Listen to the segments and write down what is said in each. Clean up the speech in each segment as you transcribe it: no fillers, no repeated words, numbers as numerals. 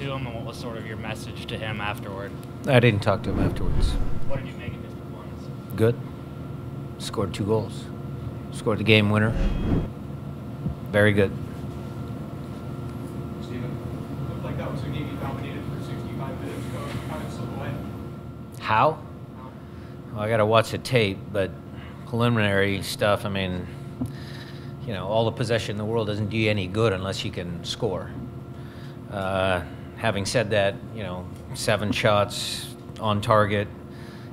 to him, and what was sort of your message to him afterward? I didn't talk to him afterwards. What did you make of his performance? Good. Scored 2 goals. Scored the game winner. Very good. Stephen, looked like that was a game you dominated for 65 minutes ago. How did it slip away? How? Well, I got to watch the tape, but preliminary stuff, I mean, you know, all the possession in the world doesn't do you any good unless you can score. Having said that, you know, 7 shots on target,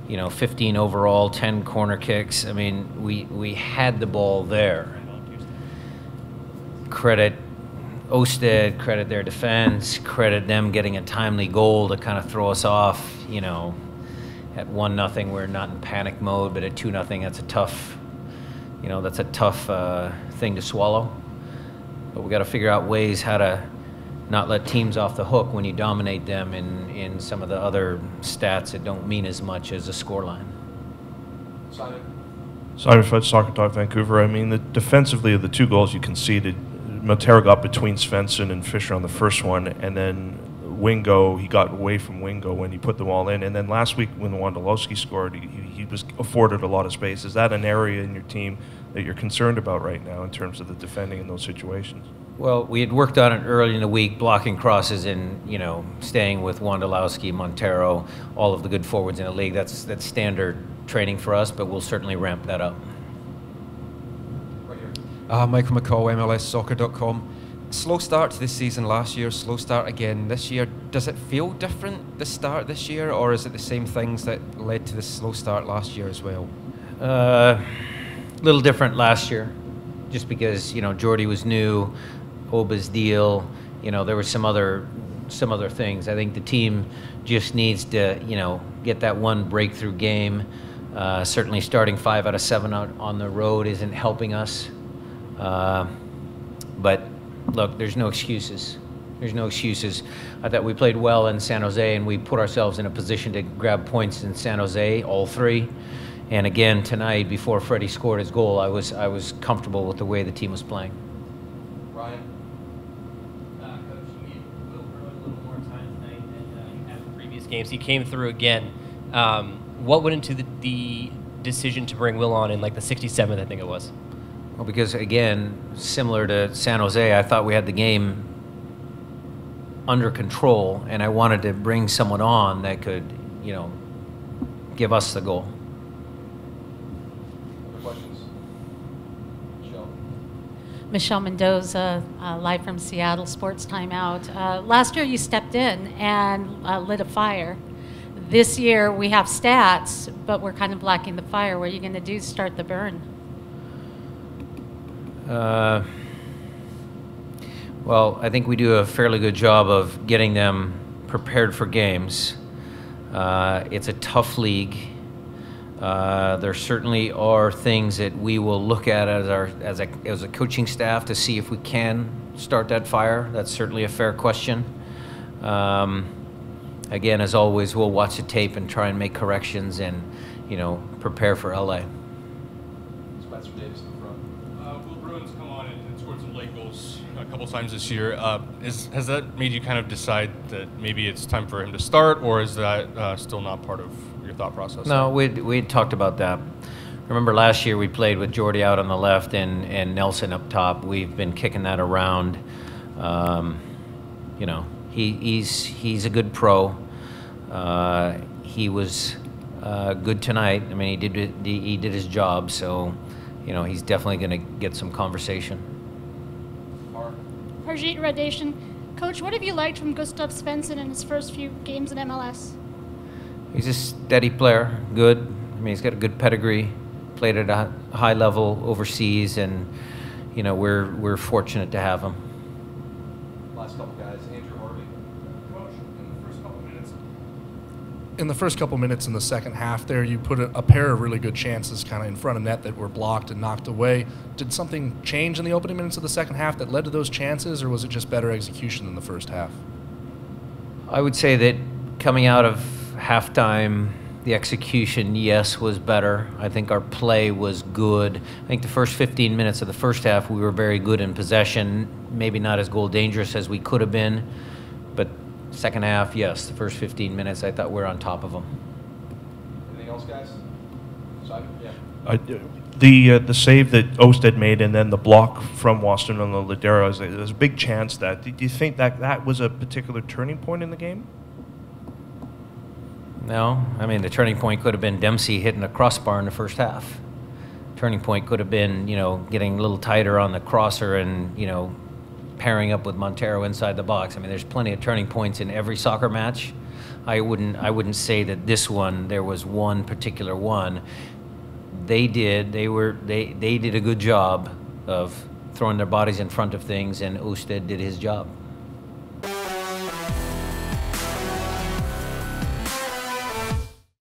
you know, 15 overall, 10 corner kicks. I mean, we had the ball there. Credit Osted, credit their defense, credit them getting a timely goal to kind of throw us off. You know, at 1-0, we're not in panic mode, but at 2-0, that's a tough, you know, that's a tough thing to swallow. But we got to figure out ways how to not let teams off the hook when you dominate them in some of the other stats that don't mean as much as a scoreline. Simon Fudge, Soccer Talk Vancouver. I mean, defensively, of the 2 goals you conceded, Montero got between Svensson and Fisher on the first one, and then Wingo, he got away from Wingo when he put them all in. And then last week when Wondolowski scored, he was afforded a lot of space. Is that an area in your team that you're concerned about right now in terms of the defending in those situations? Well, we had worked on it early in the week, blocking crosses and, you know, staying with Wondolowski, Montero, all of the good forwards in the league. That's standard training for us, but we'll certainly ramp that up. Michael McCall, MLSsoccer.com. Slow start to this season last year, slow start again this year. Does it feel different, the start this year, or is it the same things that led to the slow start last year as well? A little different last year, just because, you know, Jordy was new, Oba's deal, you know, there were some other things. I think the team just needs to, you know, get that one breakthrough game. Certainly starting 5 out of 7 out on the road isn't helping us. But look, there's no excuses. There's no excuses. I thought we played well in San Jose, and we put ourselves in a position to grab points in San Jose, all 3. And again tonight, before Freddie scored his goal, I was comfortable with the way the team was playing. Ryan? Coach, you gave Will Bruin a little more time tonight than you had in previous games. He came through again. What went into the decision to bring Will on in like the 67th, I think it was? Well, because again, similar to San Jose, I thought we had the game under control, and I wanted to bring someone on that could, you know, give us the goal. Other questions? Michelle? Michelle Mendoza, live from Seattle Sports Timeout. Last year you stepped in and lit a fire. This year we have stats, but we're kind of lacking the fire. What are you going to do to start the burn? Well, I think we do a fairly good job of getting them prepared for games. It's a tough league. There certainly are things that we will look at as a coaching staff to see if we can start that fire. That's certainly a fair question. Again, as always, we'll watch the tape and try and make corrections and, you know, prepare for LA. Schmetzer Davis in the front. Will Bruin's come on and scored some late goals a couple times this year. Has that made you kind of decide that maybe it's time for him to start, or is that still not part of your thought process? No, we'd talked about that. Remember last year we played with Jordy out on the left and Nelson up top. We've been kicking that around. You know, he's a good pro. He was good tonight. I mean, he did his job. So, you know, he's definitely going to get some conversation. Harjeet Radation. Coach, what have you liked from Gustav Svensson in his first few games in MLS? He's a steady player, good. I mean, he's got a good pedigree, played at a high level overseas, and, you know, we're fortunate to have him. Last couple guys. Andrew Harvey. Coach, in the first couple minutes in the second half there, you put a pair of really good chances kind of in front of net that were blocked and knocked away. Did something change in the opening minutes of the second half that led to those chances, or was it just better execution than the first half? I would say that coming out of halftime, the execution, yes, was better. I think our play was good. I think the first 15 minutes of the first half, we were very good in possession, maybe not as goal dangerous as we could have been, but Second half, yes. The first 15 minutes, I thought we were on top of them. Anything else, guys? Simon? The Yeah. the save that Osted made and then the block from Waston on the Ladera, there's a big chance that. Do you think that that was a particular turning point in the game? No. I mean, the turning point could have been Dempsey hitting a crossbar in the first half. Turning point could have been, you know, getting a little tighter on the crosser and, you know, pairing up with Montero inside the box. I mean, there's plenty of turning points in every soccer match. I wouldn't say that this one, there was one particular one. They did a good job of throwing their bodies in front of things, and Osted did his job.